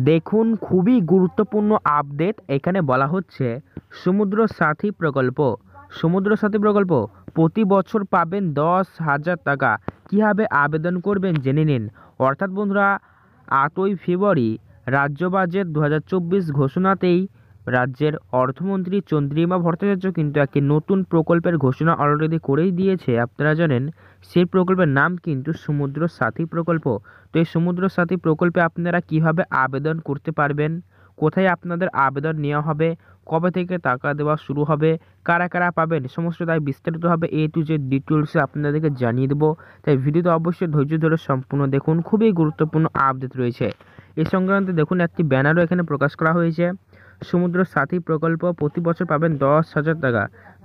দেখুন খুবই গুরুত্বপূর্ণ আপডেট এখানে বলা হচ্ছে সমুদ্র সাথী প্রকল্প। সমুদ্র সাথী প্রকল্প প্রতি বছর পাবেন 10,000 টাকা। কীভাবে আবেদন করবেন জেনে নিন। অর্থাৎ বন্ধুরা 8ই ফেব্রুয়ারি রাজ্য বাজেট 2024 ঘোষণাতেই রাজ্যের অর্থমন্ত্রী চন্দ্রিমা ভট্টাচার্য কিন্তু একটি নতুন প্রকল্পের ঘোষণা অলরেডি করেই দিয়েছে। আপনারা জানেন সেই প্রকল্পের নাম কিন্তু সমুদ্র সাথী প্রকল্প। তো এই সমুদ্র সাথী প্রকল্পে আপনারা কিভাবে আবেদন করতে পারবেন, কোথায় আপনাদের আবেদন নেওয়া হবে, কবে থেকে টাকা দেওয়া শুরু হবে, কারা কারা পাবেন, সমস্ত তাই বিস্তারিতভাবে A to Z ডিটেলসে আপনাদেরকে জানিয়ে দেবো। তাই ভিডিওতে অবশ্যই ধৈর্য ধরে সম্পূর্ণ দেখুন, খুবই গুরুত্বপূর্ণ আপডেট রয়েছে এই সংক্রান্তে। দেখুন একটি ব্যানারও এখানে প্রকাশ করা হয়েছে। সমুদ্র সাথী প্রকল্প প্রতি বছর পাবেন 10,000 টাকা,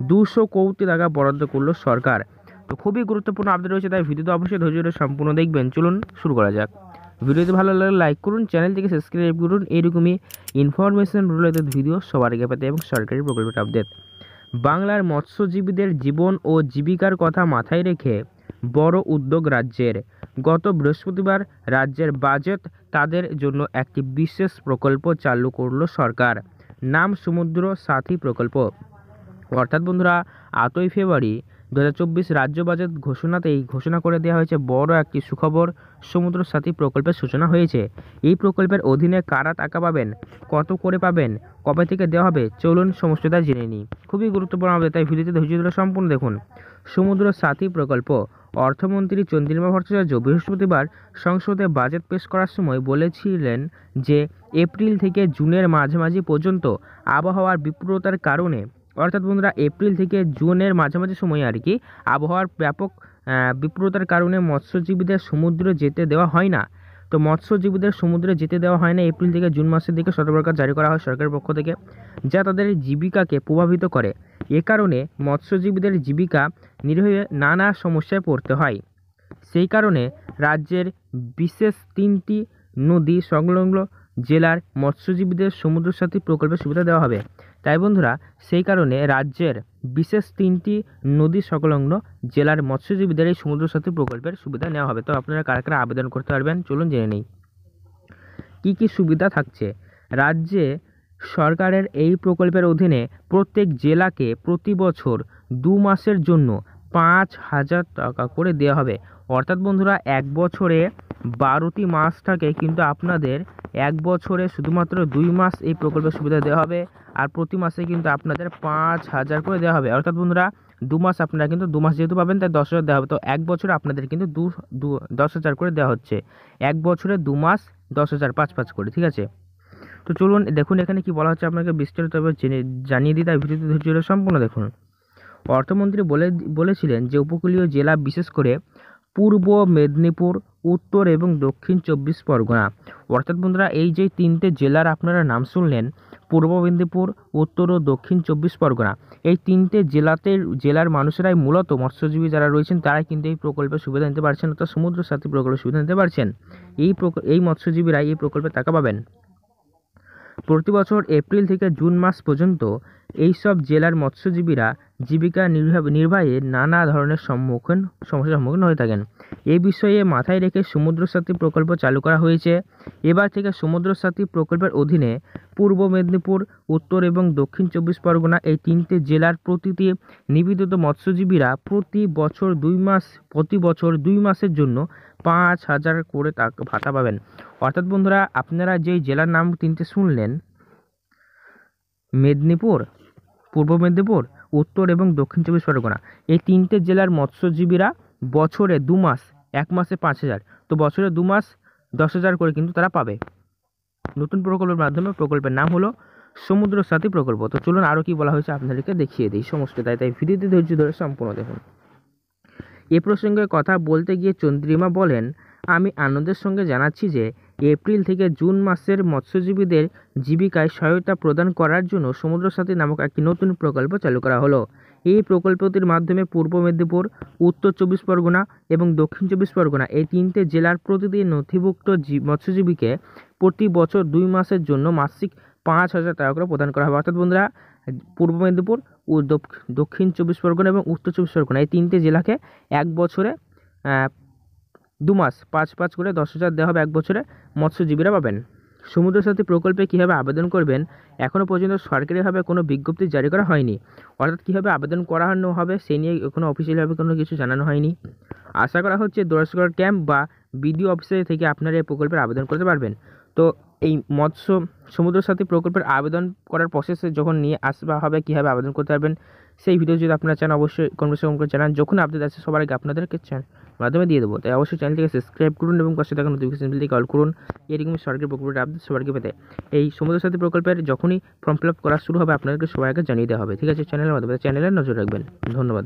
200 কোটি টাকা বরাদ্দ করলো সরকার। তো খুবই গুরুত্বপূর্ণ আপডেট রয়েছে, তাই ভিডিওতে অবশ্যই ধৈর্য ধরে সম্পূর্ণ দেখবেন। চলুন শুরু করা যাক। ভিডিওটি ভালো লাগলে লাইক করুন, চ্যানেলটিকে সাবস্ক্রাইব করুন এইরকমই ইনফরমেশন রিলেটেড ভিডিও সবার আগে পেতে এবং সরকারি প্রকল্পের আপডেট। বাংলার মৎস্যজীবীদের জীবন ও জীবিকার কথা মাথায় রেখে বড় উদ্যোগ রাজ্যের। গত বৃহস্পতিবার রাজ্যের বাজেট তাদের জন্য একটি বিশেষ প্রকল্প চালু করলো সরকার, নাম সমুদ্র সাথী প্রকল্প। অর্থাৎ বন্ধুরা 8ই ফেব্রুয়ারি 2024 রাজ্য বাজেট ঘোষণাতেই ঘোষণা করে দেওয়া হয়েছে বড় একটি সুখবর, সমুদ্র সাথী প্রকল্পের সূচনা হয়েছে। এই প্রকল্পের অধীনে কারা টাকা পাবেন, কত করে পাবেন, কবে থেকে দেওয়া হবে, চলুন সমস্তটা জেনে নিই। খুবই গুরুত্বপূর্ণ হবে, তাই ভিডিওতে ধৈর্য ধরে সম্পূর্ণ দেখুন। সমুদ্র সাথী প্রকল্প। অর্থমন্ত্রী চন্দ্রিমা ভট্টাচার্য বৃহস্পতিবার সংসদে বাজেট পেশ করার সময় বলেছিলেন যে এপ্রিল থেকে জুনের মাঝামাঝি পর্যন্ত আবহাওয়ার বিপরীততার কারণে, অর্থাৎ বন্ধুরা এপ্রিল থেকে জুনের মাঝামাঝি সময় আর কি, আবহাওয়ার ব্যাপক বিপরীততার কারণে মৎস্যজীবীদের সমুদ্রে যেতে দেওয়া হয় না। তো মৎস্যজীবীদের সমুদ্রে যেতে দেওয়া হয় না এপ্রিল থেকে জুন মাসের দিকে সতর্কবার্তা জারি করা হয় সরকারের পক্ষ থেকে, যা তাদের জীবিকাকে প্রভাবিত করে। এ কারণে মৎস্যজীবীদের জীবিকা নির্বাহে নানা সমস্যায় পড়তে হয়। সেই কারণে রাজ্যের বিশেষ 3টি নদী সংলগ্ন জেলার মৎস্যজীবীদের সমুদ্র সাথী প্রকল্পের সুবিধা দেওয়া হবে। তাই বন্ধুরা সেই কারণে রাজ্যের বিশেষ 3টি নদী সংলগ্ন জেলার মৎস্যজীবীদের এই সমুদ্র সাথী প্রকল্পের সুবিধা নেওয়া হবে। তো আপনারা কারা কারা আবেদন করতে পারবেন চলুন জেনে নিই। কী কী সুবিধা থাকছে। রাজ্যে সরকারের এই প্রকল্পের অধীনে প্রত্যেক জেলাকে প্রতি বছর 2 মাসের জন্য 5,000 টাকা করে দেওয়া হবে। অর্থাৎ বন্ধুরা এক বছরে 12টি মাস থাকে, কিন্তু আপনাদের এক বছরে শুধুমাত্র 2 মাস এই প্রকল্পের সুবিধা দেওয়া হবে, আর প্রতি মাসে কিন্তু আপনাদের 5,000 করে দেওয়া হবে। অর্থাৎ বন্ধুরা 2 মাস আপনারা কিন্তু 2 মাস যেহেতু পাবেন তাই 10,000 দেওয়া হবে। তো এক বছরে আপনাদের কিন্তু 10,000 করে দেওয়া হচ্ছে। এক বছরে 2 মাস 10,000, 5 করে, ঠিক আছে। তো চলুন দেখুন এখানে কি বলা হচ্ছে, আপনাকে বিস্তারিতভাবে জানিয়ে দিই, তাই ভিডিওটি ধৈর্য সম্পূর্ণ দেখুন। অর্থমন্ত্রী বলেছিলেন যে উপকূলীয় জেলা বিশেষ করে পূর্ব মেদিনীপুর, উত্তর এবং দক্ষিণ 24 পরগনা, অর্থাৎ বন্ধুরা এই যে 3টে জেলার আপনারা নাম শুনলেন, পূর্ব মেদিনীপুর, উত্তর ও দক্ষিণ 24 পরগনা, এই 3টে জেলার মানুষেরাই মূলত মৎস্যজীবী যারা রয়েছেন তারাই কিন্তু এই প্রকল্পের সুবিধা নিতে পারছেন, অর্থাৎ সমুদ্র সাথী প্রকল্পের সুবিধা নিতে পারছেন। এই মৎস্যজীবীরাই এই প্রকল্পে টাকা পাবেন। প্রতি বছর এপ্রিল থেকে জুন মাস পর্যন্ত এইসব জেলার মৎস্যজীবীরা জীবিকা নির্বাহে নানা ধরনের সমস্যার সম্মুখীন হয়ে থাকেন। এই বিষয়ে মাথায় রেখে সমুদ্র সাথী প্রকল্প চালু করা হয়েছে। এবার থেকে সমুদ্র সাথী প্রকল্পের অধীনে পূর্ব মেদিনীপুর, উত্তর এবং দক্ষিণ 24 পরগনা এই 3টে জেলার প্রতিটি নিবেদিত মৎস্যজীবীরা প্রতি বছর 2 মাসের জন্য 5,000 করে ভাতা পাবেন। অর্থাৎ বন্ধুরা আপনারা যেই জেলার নাম 3টে শুনলেন, মেদিনীপুর, পূর্ব মেদিনীপুর, উত্তর এবং দক্ষিণ 24 পরগনা, এই 3টে জেলার মৎস্যজীবীরা বছরে 2 মাস, এক মাসে 5,000, তো বছরে 2 মাস 10,000 করে কিন্তু তারা পাবে নতুন প্রকল্পের মাধ্যমে। প্রকল্পের নাম হলো সমুদ্র সাথী প্রকল্প। তো চলুন আরও কি বলা হয়েছে আপনাদেরকে দেখিয়ে দিই সমস্ত, তাই ভিডিওতে ধৈর্য ধরে সম্পূর্ণ দেখুন। এ প্রসঙ্গে কথা বলতে গিয়ে চন্দ্রিমা বলেন, আমি আনন্দের সঙ্গে জানাচ্ছি যে এপ্রিল থেকে জুন মাসের মৎস্যজীবীদের জীবিকায় সহায়তা প্রদান করার জন্য সমুদ্র সাথী নামক একটি নতুন প্রকল্প চালু করা হলো। এই প্রকল্পটির মাধ্যমে পূর্ব মেদিনীপুর, উত্তর 24 পরগনা এবং দক্ষিণ 24 পরগনা এই 3টে জেলার প্রতিটি নথিভুক্ত মৎস্যজীবীকে প্রতি বছর 2 মাসের জন্য মাসিক 5,000 টাকা করে প্রদান করা হবে। অর্থাৎ বন্ধুরা পূর্ব মেদিনীপুর ও দক্ষিণ 24 পরগনা এবং উত্তর 24 পরগনা এই 3টে জেলাকে এক বছরে 2 মাস 5 করে 10,000 দেওয়া হবে, এক বছরে মৎস্যজীবীরা পাবেন। সমুদ্র সাথী প্রকল্পে কীভাবে আবেদন করবেন এখনও পর্যন্ত সরকারিভাবে কোনো বিজ্ঞপ্তি জারি করা হয়নি, অর্থাৎ কীভাবে আবেদন করানো হবে সে নিয়ে কোনো অফিসিয়ালভাবে কোনো কিছু জানানো হয়নি। আশা করা হচ্ছে দোরসকর ক্যাম্প বা বিডিও অফিসে থেকে আপনারা এই প্রকল্পের আবেদন করতে পারবেন। তো এই মৎস্য সমুদ্র সাথী প্রকল্পের আবেদন করার প্রসেসে যখন নিয়ে আসবা হবে কীভাবে আবেদন করতে পারবেন সেই ভিডিও যদি আপনারা চান অবশ্যই কমেন্ট করে জানান। যখন আপডেট আছে সবার আগে আপনাদেরকে মাধ্যমে দিয়ে দেবো। তাই অবশ্যই চ্যানেলটিকে সাবস্ক্রাইব করুন এবং পাশে থাকা নোটিফিকেশন বেলটিকে অল করুন এরকম সরকারি প্রকল্পের আপডেট সবার আগে পেতে। এই সমুদ্র সাথী প্রকল্পের যখনই ফর্ম ফিল আপ করা শুরু হবে আপনাদেরকে সবার আগে জানিয়ে দেওয়া হবে। ঠিক আছে, চ্যানেলের মাধ্যমে চ্যানেলে নজর রাখবেন। ধন্যবাদ।